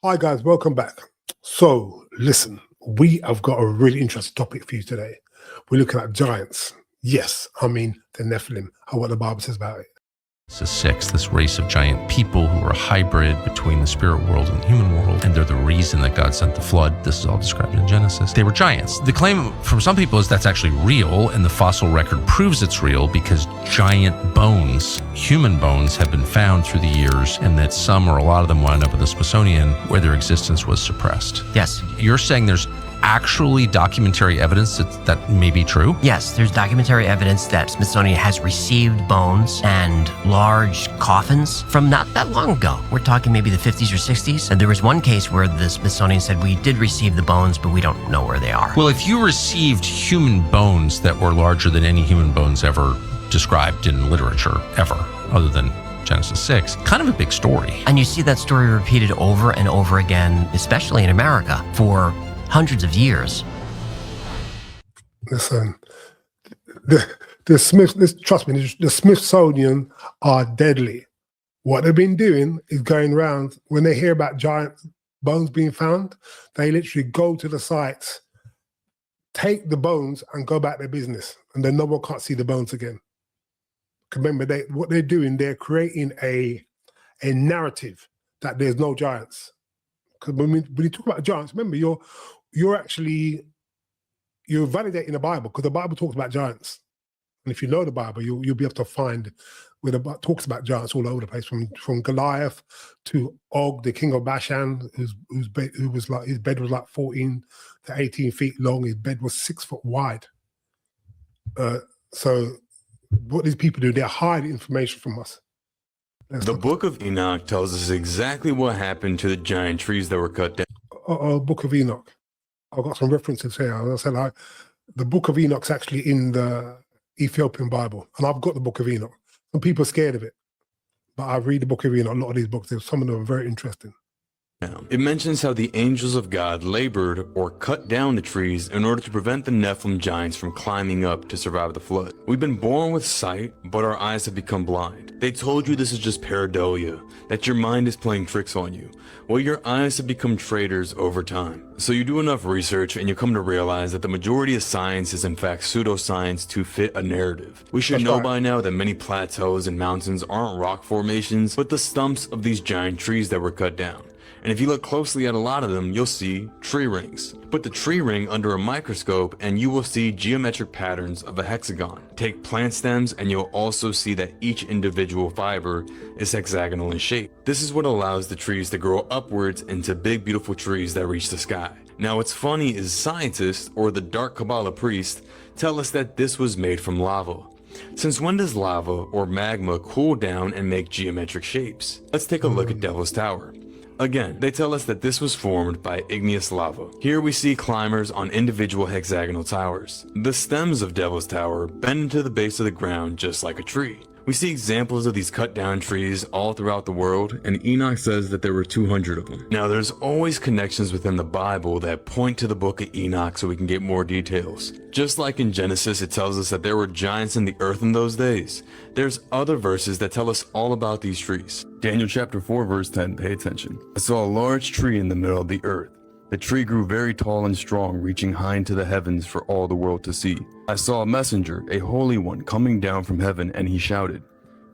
Hi guys, welcome back. So listen, we have got a really interesting topic for you today. We're looking at giants. Yes, I mean the Nephilim and what the Bible says about it. Genesis 6, this race of giant people who are a hybrid between the spirit world and the human world, and they're the reason that God sent the flood. This is all described in Genesis. They were giants. The claim from some people is that's actually real, and the fossil record proves it's real because giant bones, human bones, have been found through the years, and that some or a lot of them wound up in the Smithsonian where their existence was suppressed. Yes. You're saying there's actually documentary evidence that may be true? Yes, there's documentary evidence that Smithsonian has received bones and large coffins from not that long ago. We're talking maybe the 50s or 60s. And there was one case where the Smithsonian said, we did receive the bones, but we don't know where they are. Well, if you received human bones that were larger than any human bones ever described in literature, ever, other than Genesis 6, kind of a big story. And you see that story repeated over and over again, especially in America, for hundreds of years. Listen, trust me, the Smithsonian are deadly. What they've been doing is going around, when they hear about giant bones being found, they literally go to the sites, take the bones and go about their business, and then no one can't see the bones again. Remember, what they're doing, they're creating a narrative that there's no giants. Because when you talk about giants, remember, you're validating the Bible, because the Bible talks about giants. And if you know the Bible, you'll be able to find where the Bible talks about giants all over the place, from Goliath to Og, the king of Bashan, his bed was like 14 to 18 feet long. His bed was 6 foot wide. So what these people do, they hide information from us. The book of Enoch tells us exactly what happened to the giant trees that were cut down. Book of Enoch. I've got some references here. As I said, the book of Enoch's actually in the Ethiopian Bible, and I've got the book of Enoch. Some people are scared of it, but I read the book of Enoch. A lot of these books, some of them are very interesting. It mentions how the angels of God labored or cut down the trees in order to prevent the Nephilim giants from climbing up to survive the flood. We've been born with sight, but our eyes have become blind. They told you this is just pareidolia, that your mind is playing tricks on you. Well, your eyes have become traitors over time. So you do enough research and you come to realize that the majority of science is in fact pseudoscience to fit a narrative. We should know by now that many plateaus and mountains aren't rock formations, but the stumps of these giant trees that were cut down. And if you look closely at a lot of them, you'll see tree rings. Put the tree ring under a microscope and you will see geometric patterns of a hexagon. Take plant stems and you'll also see that each individual fiber is hexagonal in shape. This is what allows the trees to grow upwards into big, beautiful trees that reach the sky. Now what's funny is scientists, or the dark Kabbalah priests, tell us that this was made from lava. Since when does lava or magma cool down and make geometric shapes? Let's take a look at Devil's Tower. Again, they tell us that this was formed by igneous lava. Here we see climbers on individual hexagonal towers. The stems of Devil's Tower bend into the base of the ground just like a tree. We see examples of these cut down trees all throughout the world, and Enoch says that there were 200 of them. Now there's always connections within the Bible that point to the book of Enoch so we can get more details. Just like in Genesis it tells us that there were giants in the earth in those days, there's other verses that tell us all about these trees. Daniel chapter 4 verse 10, pay attention. I saw a large tree in the middle of the earth. The tree grew very tall and strong, reaching high into the heavens for all the world to see. I saw a messenger, a holy one, coming down from heaven, and he shouted,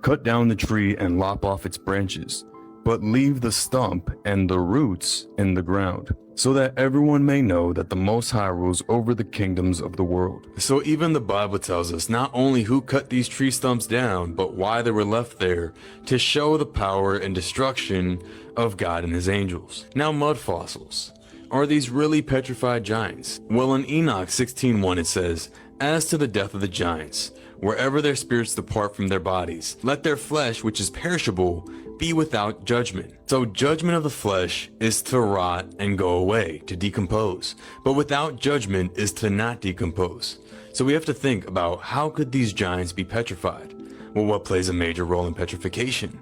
"Cut down the tree and lop off its branches, but leave the stump and the roots in the ground, so that everyone may know that the Most High rules over the kingdoms of the world." So even the Bible tells us not only who cut these tree stumps down, but why they were left there, to show the power and destruction of God and his angels. Now mud fossils. Are these really petrified giants? Well, in Enoch 16:1 it says, "As to the death of the giants, wherever their spirits depart from their bodies, let their flesh, which is perishable, be without judgment." So judgment of the flesh is to rot and go away, to decompose. But without judgment is to not decompose. So we have to think about, how could these giants be petrified? Well, what plays a major role in petrification?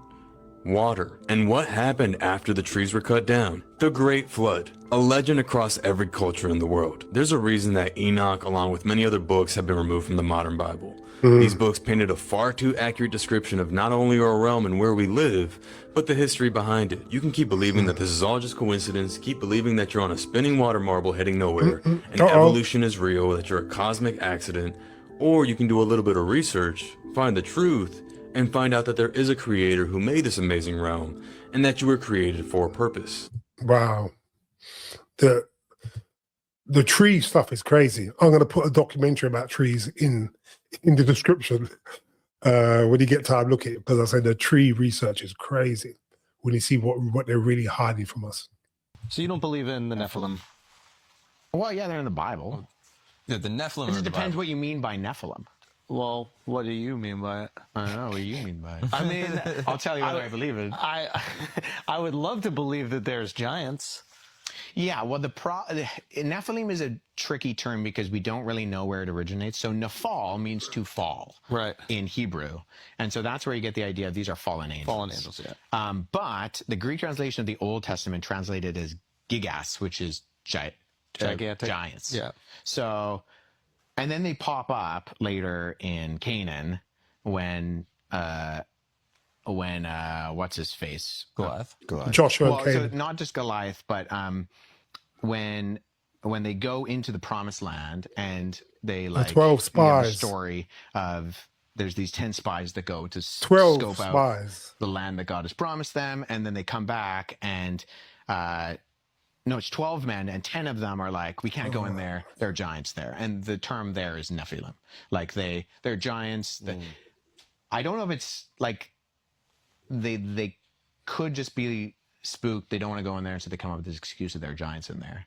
water. And what happened after the trees were cut down? The Great Flood, a legend across every culture in the world. There's a reason that Enoch, along with many other books, have been removed from the modern Bible. These books painted a far too accurate description of not only our realm and where we live, but the history behind it. You can keep believing that this is all just coincidence, keep believing that you're on a spinning water marble heading nowhere, and evolution is real, that you're a cosmic accident, or you can do a little bit of research, find the truth, and find out that there is a creator who made this amazing realm, and that you were created for a purpose. Wow. The tree stuff is crazy. I'm going to put a documentary about trees in the description when you get time, look at it, because I said the tree research is crazy when you see what they're really hiding from us. So you don't believe in the Nephilim? Well, yeah, they're in the Bible. Yeah, the Nephilim. It just depends what you mean by Nephilim. Well, what do you mean by it? I don't know what you mean by it. I mean, I'll tell you whether I believe it. I would love to believe that there's giants. Yeah, well, Nephilim is a tricky term because we don't really know where it originates. So Nephal means to fall, Right. in Hebrew, and so that's where you get the idea of these are fallen angels. Fallen angels, yeah. But the Greek translation of the Old Testament translated as gigas, which is Gigantic. giants. Yeah. So, and then they pop up later in Canaan when what's his face? Goliath. Joshua Well, and so Caleb. not just Goliath, but when they go into the Promised Land and they like 12 you have a spies. story of there's these 10 spies that go to 12 scope out spies. the land that God has promised them, and then they come back and no, it's 12 men, and 10 of them are like, we can't go in there. There are giants there, and the term there is Nephilim. Like they're giants. I don't know if it's like they could just be spooked. They don't want to go in there, and so they come up with this excuse that there are giants in there.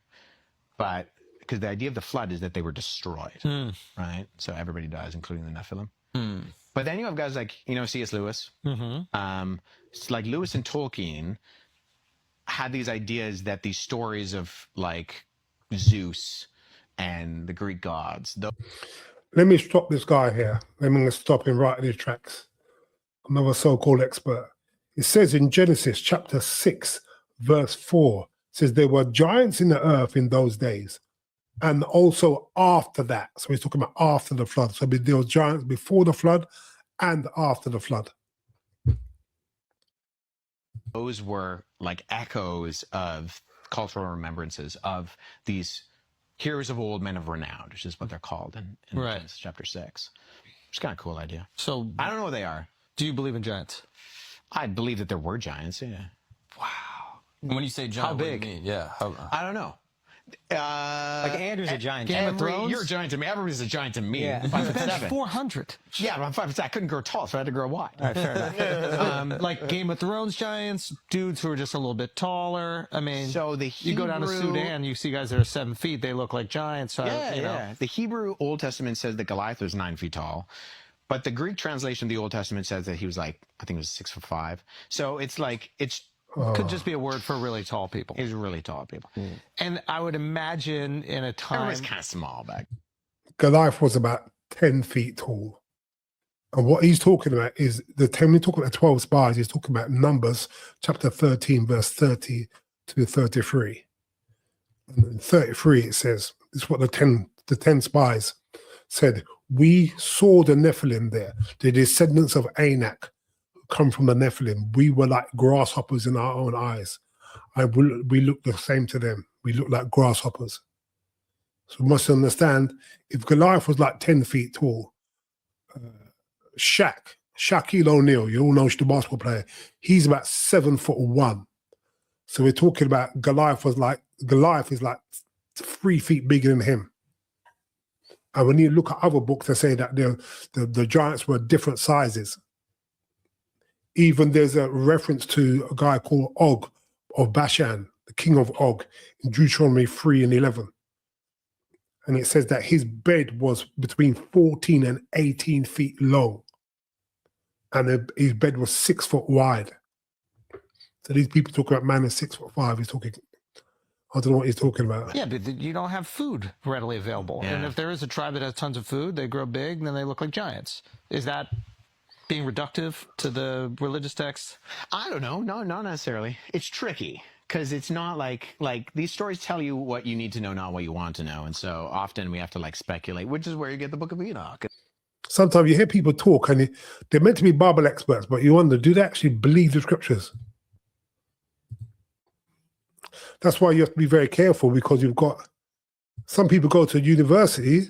But because the idea of the flood is that they were destroyed, right? So everybody dies, including the Nephilim. But then you have guys like, C.S. Lewis. It's like Lewis and Tolkien had these ideas that these stories of like Zeus and the Greek gods. Let me stop this guy here. Let me stop him right in his tracks. Another so-called expert. It says in Genesis chapter 6, verse 4, it says there were giants in the earth in those days, and also after that. So he's talking about after the flood. So there were giants before the flood and after the flood. Those were like echoes of cultural remembrances of these heroes of old, men of renown, which is what they're called in Right. Genesis chapter 6. Which is kind of a cool idea. So I don't know what they are. do you believe in giants? I believe that there were giants, yeah. When you say giant, How what do you big? mean? Yeah. I don't know. Like Andrew's a giant. Game of Thrones? You're a giant to me. Everybody's a giant to me. Yeah. I'm 5'7". That's 400. Yeah, but I'm 5'7". I couldn't grow tall, so I had to grow wide. All right, fair enough. Like Game of Thrones giants, dudes who are just a little bit taller. I mean, So the you go down to Hebrew- Sudan, you see guys that are 7 feet, they look like giants. So, Yeah, you know. yeah. The Hebrew Old Testament says that Goliath was 9 feet tall, but the Greek translation of the Old Testament says that he was like, I think it was 6'5". So it's like Could just be a word for really tall people. it's really tall people. And I would imagine in a time. Everybody's kind of small back. Goliath was about 10 feet tall. And what he's talking about is when he's talking about 12 spies, he's talking about Numbers chapter 13, verse 30 to 33. And in 33, it says, this is what the 10 spies said. We saw the Nephilim there, the descendants of Anak, come from the Nephilim. We were like grasshoppers in our own eyes. We looked the same to them. We looked like grasshoppers. So we must understand, if Goliath was like 10 feet tall, Shaquille O'Neal, you all know the basketball player, he's about 7'1". So we're talking about Goliath is like 3 feet bigger than him. And when you look at other books, they say that the giants were different sizes. Even there's a reference to a guy called Og of Bashan, the king of Og, in Deuteronomy 3:11. And it says that his bed was between 14 and 18 feet long. And his bed was 6 foot wide. So these people talk about man is 6'5". He's talking, I don't know what he's talking about. Yeah, but you don't have food readily available. Yeah. And if there is a tribe that has tons of food, they grow big, and then they look like giants. Is that being reductive to the religious text? I don't know. No, not necessarily. It's tricky because it's not like these stories tell you what you need to know, not what you want to know. And so often we have to like speculate, which is where you get the Book of Enoch. Sometimes you hear people talk and they're meant to be Bible experts, but you wonder, do they actually believe the scriptures? That's why you have to be very careful, because you've got some people go to university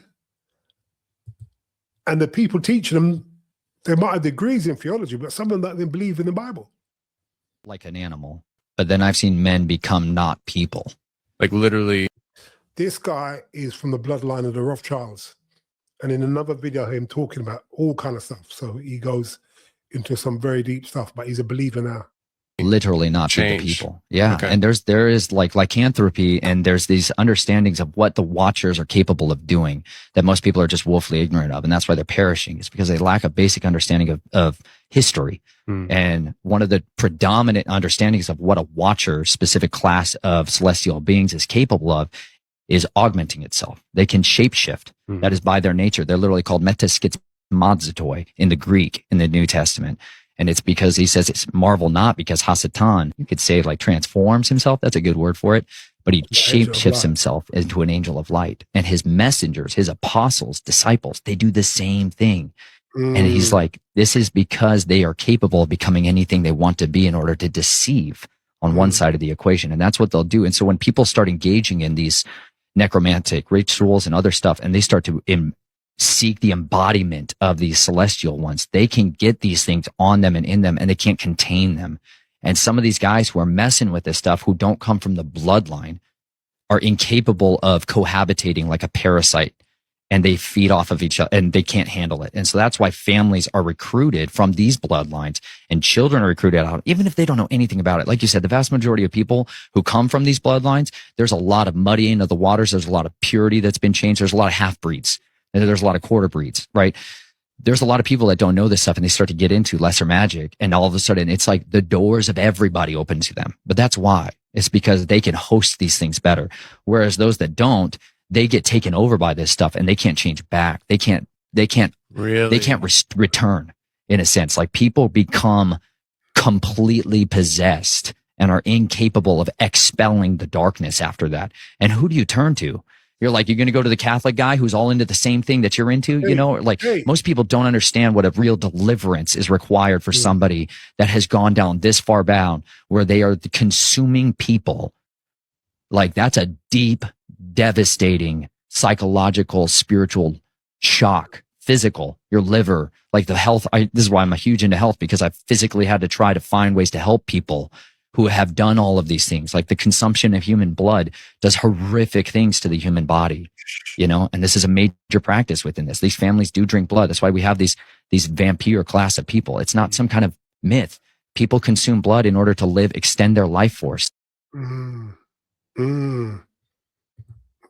and the people teaching them, they might have degrees in theology, but some of them don't even believe in the Bible. Like an animal. But then I've seen men become not people. Like literally. This guy is from the bloodline of the Rothschilds. And in another video, I hear him talking about all kind of stuff. So he goes into some very deep stuff, but he's a believer now. Literally not be the people. Yeah. Okay. And there is like lycanthropy, and there's these understandings of what the watchers are capable of doing that most people are just woefully ignorant of. And that's why they're perishing. It's because they lack a basic understanding of history. And one of the predominant understandings of what a watcher, specific class of celestial beings, is capable of is augmenting itself. They can shapeshift. That is by their nature. They're literally called metaschizmadzotoi in the Greek, in the New Testament. And it's because he says it's marvel not, because Hasatan, you could say like transforms himself. That's a good word for it. But he shapeshifts himself into an angel of light. And his messengers, his apostles, disciples, they do the same thing. And he's like, this is because they are capable of becoming anything they want to be in order to deceive on one side of the equation. And that's what they'll do. And so when people start engaging in these necromantic rituals and other stuff, and they start to seek the embodiment of these celestial ones, they can get these things on them and in them, and they can't contain them. And some of these guys who are messing with this stuff, who don't come from the bloodline, are incapable of cohabitating like a parasite, and they feed off of each other and they can't handle it. And so that's why families are recruited from these bloodlines, and children are recruited out, even if they don't know anything about it. Like you said, the vast majority of people who come from these bloodlines, there's a lot of muddying of the waters. There's a lot of purity that's been changed. There's a lot of half-breeds. There's a lot of quarter breeds, right? There's a lot of people that don't know this stuff, and they start to get into lesser magic. And all of a sudden it's like the doors of everybody open to them. But that's why. It's because they can host these things better. Whereas those that don't, they get taken over by this stuff, and they can't change back. They can't return, in a sense. Like, people become completely possessed and are incapable of expelling the darkness after that. And who do you turn to? You're like, you're going to go to the Catholic guy who's all into the same thing that you're into, you know? Like, most people don't understand what a real deliverance is required for somebody that has gone down this far down, where they are the consuming people. Like, that's a deep, devastating psychological, spiritual shock, physical, your liver, like the health. This is why I'm a huge into health, because I've physically had to try to find ways to help people who have done all of these things. Like, the consumption of human blood does horrific things to the human body, you know, and this is a major practice within this. These families do drink blood. That's why we have these vampire class of people. It's not some kind of myth. People consume blood in order to extend their life force.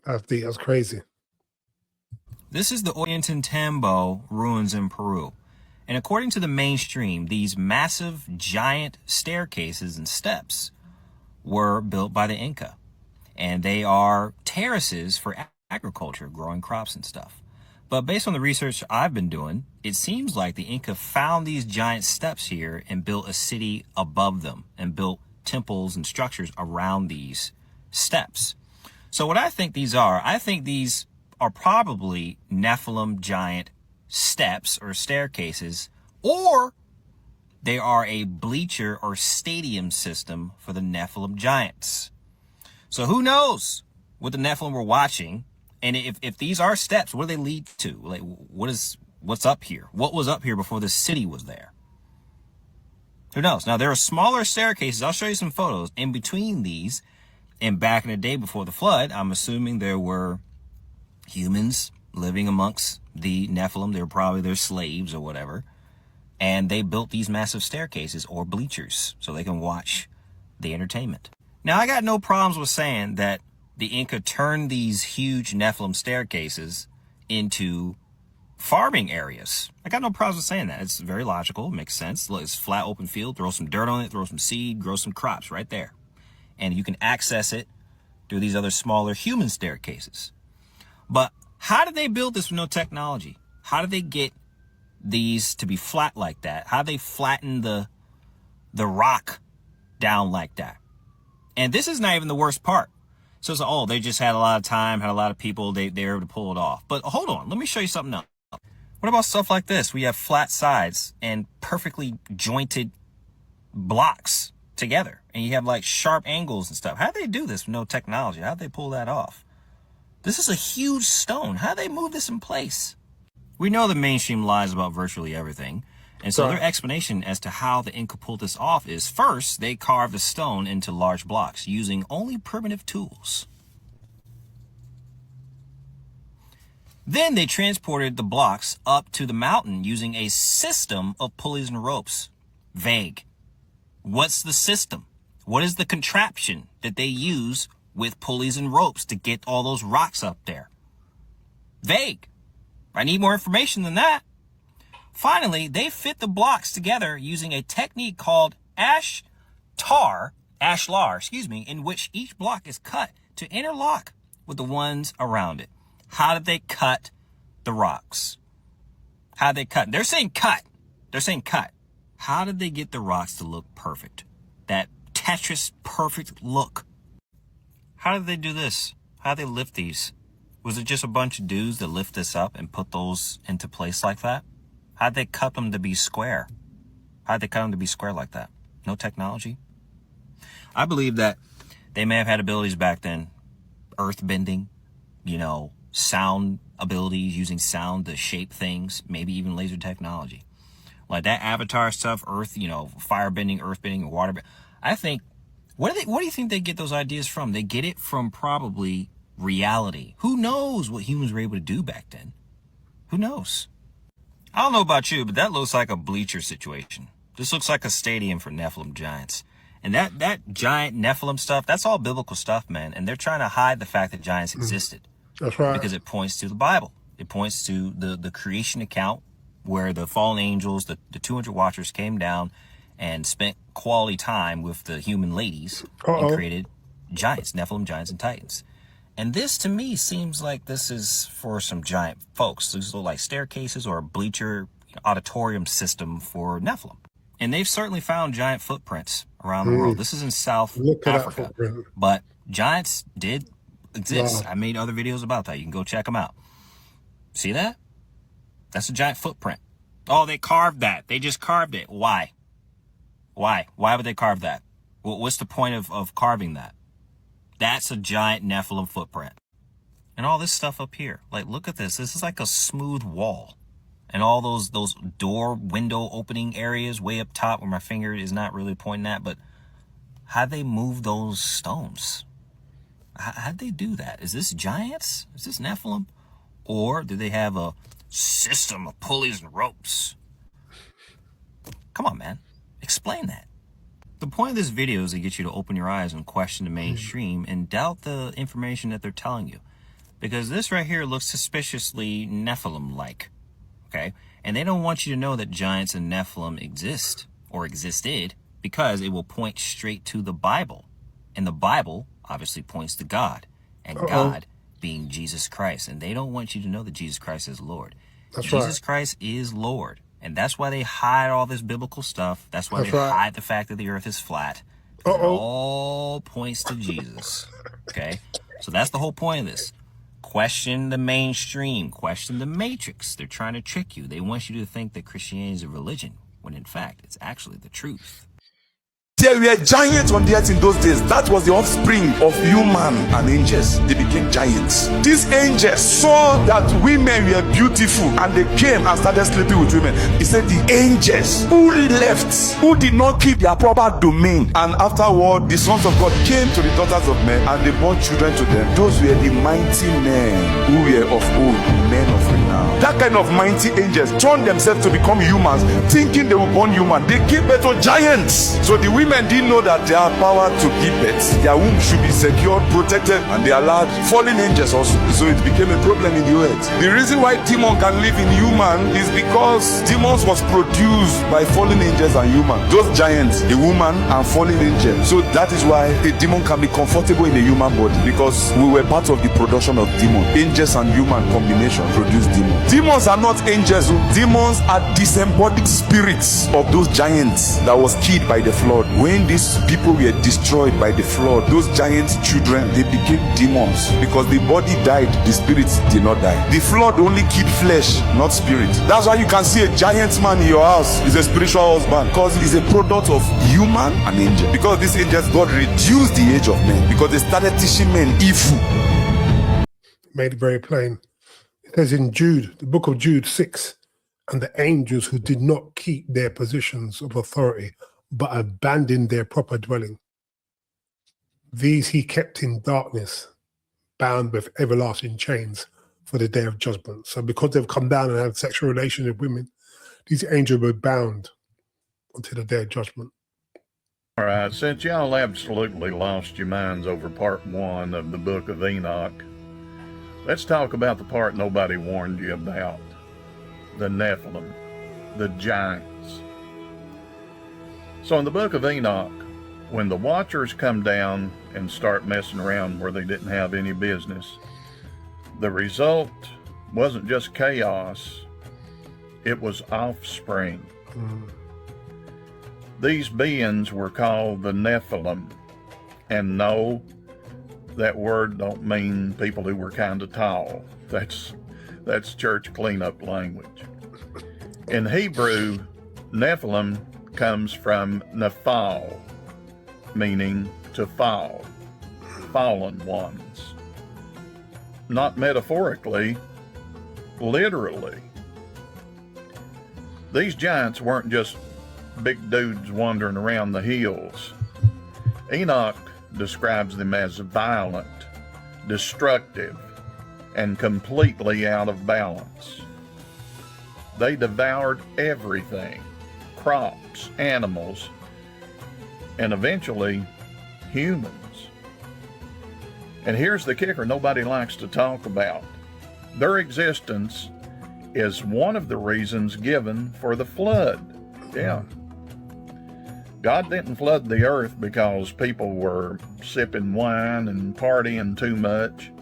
That's crazy. This is the Ollantaytambo ruins in Peru. And according to the mainstream, these massive, giant staircases and steps were built by the Inca. And they are terraces for agriculture, growing crops and stuff. But based on the research I've been doing, it seems like the Inca found these giant steps here and built a city above them, and built temples and structures around these steps. So what I think these are probably Nephilim giant steps or staircases, or they are a bleacher or stadium system for the Nephilim giants. So who knows what the Nephilim were watching, and if these are steps, what do they lead to? Like, what's up here? What was up here before the city was there? Who knows? Now, there are smaller staircases. I'll show you some photos in between these. And back in the day before the flood, I'm assuming there were humans living amongst the Nephilim. They were probably their slaves or whatever. And they built these massive staircases or bleachers so they can watch the entertainment. Now, I got no problems with saying that the Inca turned these huge Nephilim staircases into farming areas. I got no problems with saying that. It's very logical. It makes sense. Look, it's flat open field. Throw some dirt on it. Throw some seed. Grow some crops right there. And you can access it through these other smaller human staircases. But how did they build this with no technology? How did they get these to be flat like that? How they flatten the rock down like that? And this is not even the worst part. So it's like, oh, they just had a lot of time, had a lot of people, they were able to pull it off. But hold on, let me show you something else. What about stuff like this? We have flat sides and perfectly jointed blocks together, and you have like sharp angles and stuff. How'd they do this with no technology? How'd they pull that off? This is a huge stone. How'd they move this in place? We know the mainstream lies about virtually everything. And so their explanation as to how the Inca pulled this off is, first, they carved the stone into large blocks using only primitive tools. Then they transported the blocks up to the mountain using a system of pulleys and ropes. Vague. What's the system? What is the contraption that they use with pulleys and ropes to get all those rocks up there? Vague. I need more information than that. Finally, they fit the blocks together using a technique called ashlar, in which each block is cut to interlock with the ones around it. How did they cut the rocks? How did they cut? They're saying cut. They're saying cut. How did they get the rocks to look perfect? That Tetris perfect look. How did they do this? How did they lift these? Was it just a bunch of dudes that lift this up and put those into place like that? How'd they cut them to be square? How'd they cut them to be square like that? No technology? I believe that they may have had abilities back then. Earth bending, sound abilities, using sound to shape things, maybe even laser technology. Like that Avatar stuff, earth, fire bending, earth bending, and water bending. I think, what do you think they get those ideas from? They get it from probably reality. Who knows what humans were able to do back then? Who knows? I don't know about you, but that looks like a bleacher situation. This looks like a stadium for Nephilim giants. And that giant Nephilim stuff, that's all biblical stuff, man. And they're trying to hide the fact that giants existed. That's right. Because it points to the Bible. It points to the creation account where the fallen angels, the 200 watchers came down and spent quality time with the human ladies and created giants, Nephilim giants and titans. And this, to me, seems like this is for some giant folks. These look like staircases or a bleacher auditorium system for Nephilim. And they've certainly found giant footprints around the world. This is in South Africa. But giants did exist. Wow. I made other videos about that. You can go check them out. See that? That's a giant footprint. Oh, they carved that. They just carved it. Why? Why? Why would they carve that? What's the point of carving that? That's a giant Nephilim footprint. And all this stuff up here. Like, look at this. This is like a smooth wall. And all those door, window opening areas way up top where my finger is not really pointing at. But how'd they move those stones? How'd they do that? Is this giants? Is this Nephilim? Or do they have a system of pulleys and ropes? Come on, man. Explain that. The point of this video is to get you to open your eyes and question the mainstream and doubt the information that they're telling you. Because this right here looks suspiciously Nephilim-like, okay? And they don't want you to know that giants and Nephilim exist or existed because it will point straight to the Bible. And the Bible obviously points to God, and God being Jesus Christ. And they don't want you to know that Jesus Christ is Lord. Jesus Christ is Lord. And that's why they hide all this biblical stuff. That's why they hide the fact that the earth is flat. It all points to Jesus. Okay? So that's the whole point of this. Question the mainstream. Question the matrix. They're trying to trick you. They want you to think that Christianity is a religion, when in fact, it's actually the truth. There were giants on the earth in those days. That was the offspring of human and angels. They became giants. These angels saw that women were beautiful and they came and started sleeping with women. He said the angels who left, who did not keep their proper domain, and afterward the sons of God came to the daughters of men and they bore children to them. Those were the mighty men who were of old, men of renown. That kind of mighty angels turned themselves to become humans, thinking they will born human. They gave birth to giants. So the women women didn't know that they have power to give birth. Their womb should be secured, protected, and they allowed fallen angels also. So it became a problem in the earth. The reason why demon can live in human is because demons was produced by fallen angels and human. Those giants, a woman and fallen angel. So that is why a demon can be comfortable in a human body, because we were part of the production of demon. Angels and human combination produce demons. Demons are not angels. Demons are disembodied spirits of those giants that was killed by the flood. When these people were destroyed by the flood, those giants' children, they became demons, because the body died, the spirits did not die. The flood only killed flesh, not spirit. That's why you can see a giant man in your house is a spiritual husband, because he's a product of human and angel. Because these angels, God reduced the age of men, because they started teaching men evil. Made it very plain. It says in Jude, the book of Jude 6, and the angels who did not keep their positions of authority, but abandoned their proper dwelling. These he kept in darkness, bound with everlasting chains for the day of judgment. So because they've come down and had sexual relations with women, these angels were bound until the day of judgment. All right, since y'all absolutely lost your minds over part 1 of the book of Enoch, let's talk about the part nobody warned you about. The Nephilim, the giants. So in the book of Enoch, when the Watchers come down and start messing around where they didn't have any business, the result wasn't just chaos, it was offspring. These beings were called the Nephilim. And no, that word don't mean people who were kind of tall. That's church cleanup language. In Hebrew, Nephilim comes from Nephal, meaning to fall, fallen ones. Not metaphorically, literally. These giants weren't just big dudes wandering around the hills. Enoch describes them as violent, destructive, and completely out of balance. They devoured everything, crops, animals, and eventually humans. And here's the kicker nobody likes to talk about. Their existence is one of the reasons given for the flood. Yeah. God didn't flood the earth because people were sipping wine and partying too much.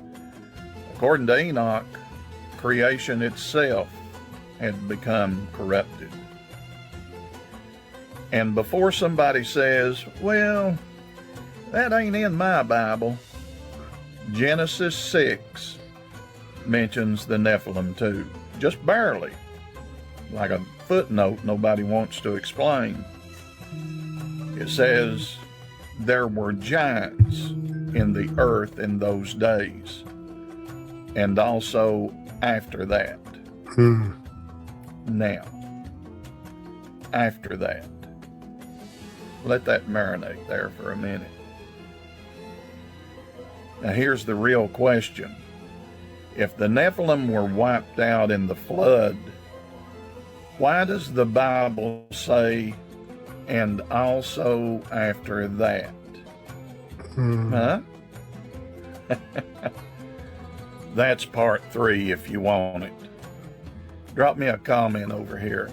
According to Enoch, creation itself had become corrupted. And before somebody says, well, that ain't in my Bible, Genesis 6 mentions the Nephilim too, just barely, like a footnote nobody wants to explain. It says, there were giants in the earth in those days, and also after that. Now, after that. Let that marinate there for a minute. Now here's the real question. If the Nephilim were wiped out in the flood, why does the Bible say, and also after that? Huh? That's part 3 if you want it. Drop me a comment over here.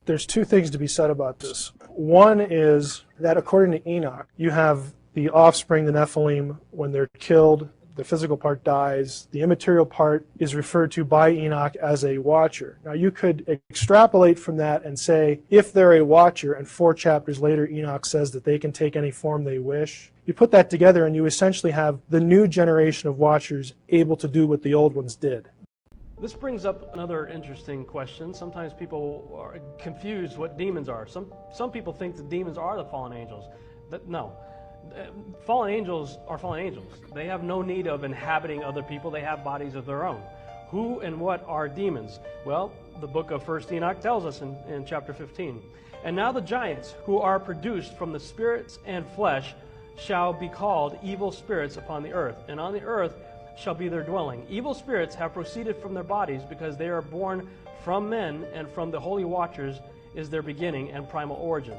There's 2 things to be said about this. One is that according to Enoch, you have the offspring, the Nephilim, when they're killed, the physical part dies. The immaterial part is referred to by Enoch as a watcher. Now you could extrapolate from that and say, if they're a watcher, and 4 chapters later Enoch says that they can take any form they wish, you put that together and you essentially have the new generation of watchers able to do what the old ones did. This brings up another interesting question. Sometimes people are confused what demons are. Some people think that demons are the fallen angels. No. Fallen angels are fallen angels. They have no need of inhabiting other people. They have bodies of their own. Who and what are demons? Well, the book of 1 Enoch tells us in chapter 15. And now the giants who are produced from the spirits and flesh shall be called evil spirits upon the earth. And on the earth shall be their dwelling. Evil spirits have proceeded from their bodies because they are born from men, and from the holy watchers is their beginning and primal origin.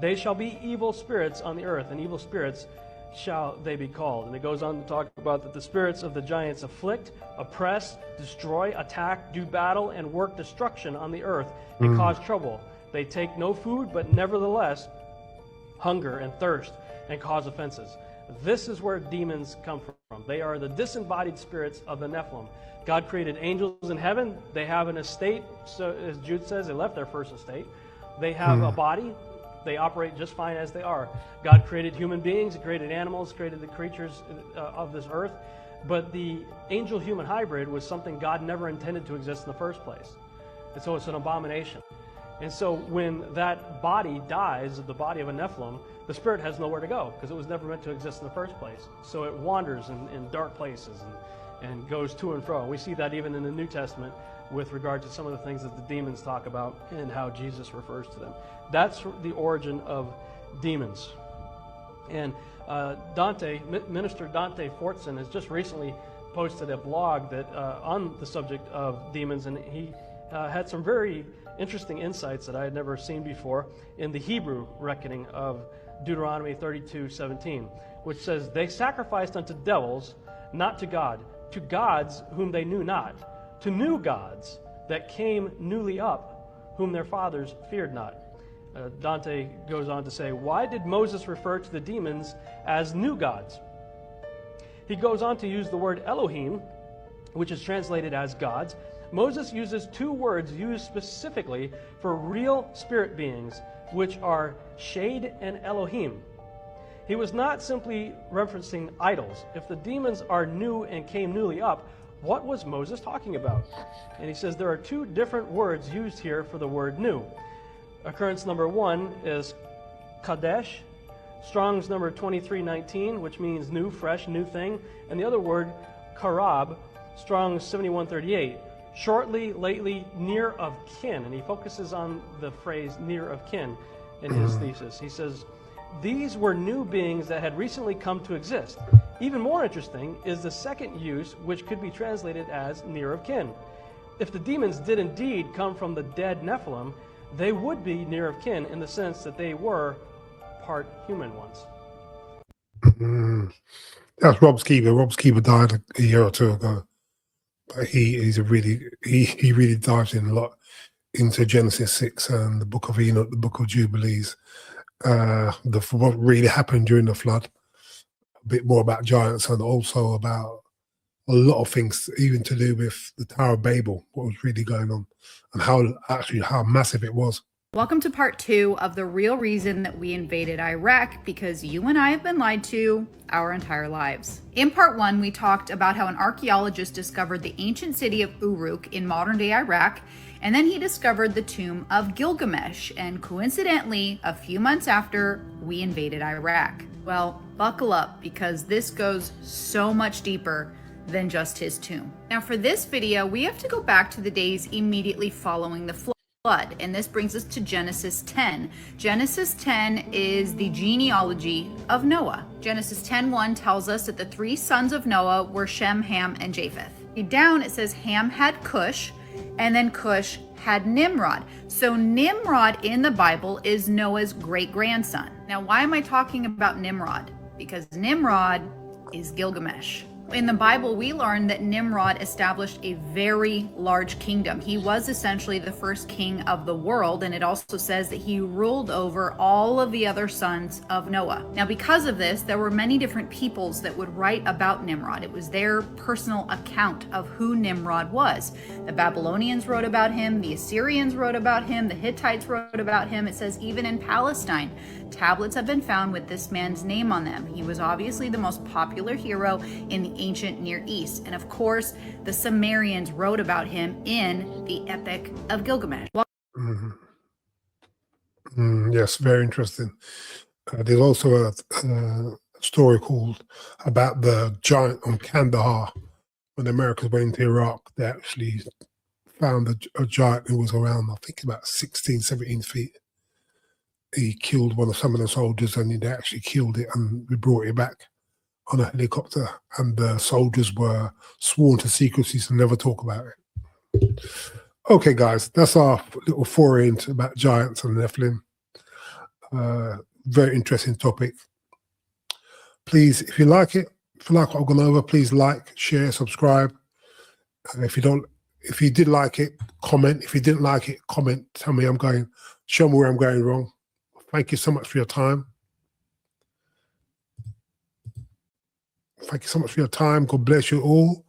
They shall be evil spirits on the earth, and evil spirits shall they be called. And it goes on to talk about that the spirits of the giants afflict, oppress, destroy, attack, do battle, and work destruction on the earth and cause trouble. They take no food, but nevertheless hunger and thirst and cause offenses. This is where demons come from. They are the disembodied spirits of the Nephilim. God created angels in heaven. They have an estate. So as Jude says, they left their first estate. They have a body. They operate just fine as they are. God created human beings. He created animals, created the creatures of this earth. But the angel-human hybrid was something God never intended to exist in the first place. And so it's an abomination. And so when that body dies, the body of a Nephilim, the spirit has nowhere to go because it was never meant to exist in the first place. So it wanders in dark places and goes to and fro. And we see that even in the New Testament with regard to some of the things that the demons talk about and how Jesus refers to them. That's the origin of demons. And Minister Dante Fortson has just recently posted a blog that on the subject of demons, and he had some very interesting insights that I had never seen before in the Hebrew reckoning of Deuteronomy 32:17, which says, "They sacrificed unto devils, not to God, to gods whom they knew not, to new gods that came newly up, whom their fathers feared not." Dante goes on to say, why did Moses refer to the demons as new gods? He goes on to use the word Elohim, which is translated as gods. Moses uses two words used specifically for real spirit beings, which are shade and Elohim. He was not simply referencing idols. If the demons are new and came newly up, what was Moses talking about? And he says there are two different words used here for the word new. Occurrence number 1 is Kadesh, Strong's number 2319, which means new, fresh, new thing. And the other word, Karab, Strong's 7138, shortly, lately, near of kin. And he focuses on the phrase near of kin in his thesis. He says, these were new beings that had recently come to exist. Even more interesting is the second use, which could be translated as near of kin. If the demons did indeed come from the dead Nephilim, they would be near of kin in the sense that they were part human ones. That's Rob Skeever. Rob Skeever died a year or two ago, but he really dives in a lot into Genesis 6 and the Book of Enoch, the Book of Jubilees, what really happened during the flood. A bit more about giants and also about a lot of things, even to do with the Tower of Babel, what was really going on, and how massive it was. Welcome to part 2 of the real reason that we invaded Iraq, because you and I have been lied to our entire lives. In part 1, we talked about how an archaeologist discovered the ancient city of Uruk in modern-day Iraq, and then he discovered the tomb of Gilgamesh, and coincidentally, a few months after, we invaded Iraq. Well, buckle up, because this goes so much deeper than just his tomb. Now for this video, we have to go back to the days immediately following the flood, and this brings us to Genesis 10. Genesis 10 is the genealogy of Noah. Genesis 10:1 tells us that the 3 sons of Noah were Shem, Ham, and Japheth. Down it says Ham had Cush, and then Cush had Nimrod. So Nimrod in the Bible is Noah's great-grandson. Now why am I talking about Nimrod? Because Nimrod is Gilgamesh. In the Bible, we learn that Nimrod established a very large kingdom. He was essentially the first king of the world, and it also says that he ruled over all of the other sons of Noah. Now, because of this, there were many different peoples that would write about Nimrod. It was their personal account of who Nimrod was. The Babylonians wrote about him, the Assyrians wrote about him, the Hittites wrote about him. It says even in Palestine, tablets have been found with this man's name on them. He was obviously the most popular hero in the ancient Near East. And of course, the Sumerians wrote about him in the Epic of Gilgamesh. Yes, very interesting. There's also a story about the giant on Kandahar. When the Americans went into Iraq, they actually found a giant who was around, I think, about 16, 17 feet. He killed some of the soldiers, and they actually killed it, and we brought it back on a helicopter, and the soldiers were sworn to secrecy to never talk about it. Okay, guys, that's our little foray into about giants and Nephilim. Very interesting topic. Please, if you like it, if you like what I've gone over, please like, share, subscribe. If you did like it, comment. If you didn't like it, comment. Tell me show me where I'm going wrong. Thank you so much for your time. Thank you so much for your time. God bless you all.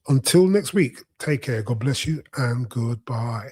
Until next week, take care. God bless you and goodbye.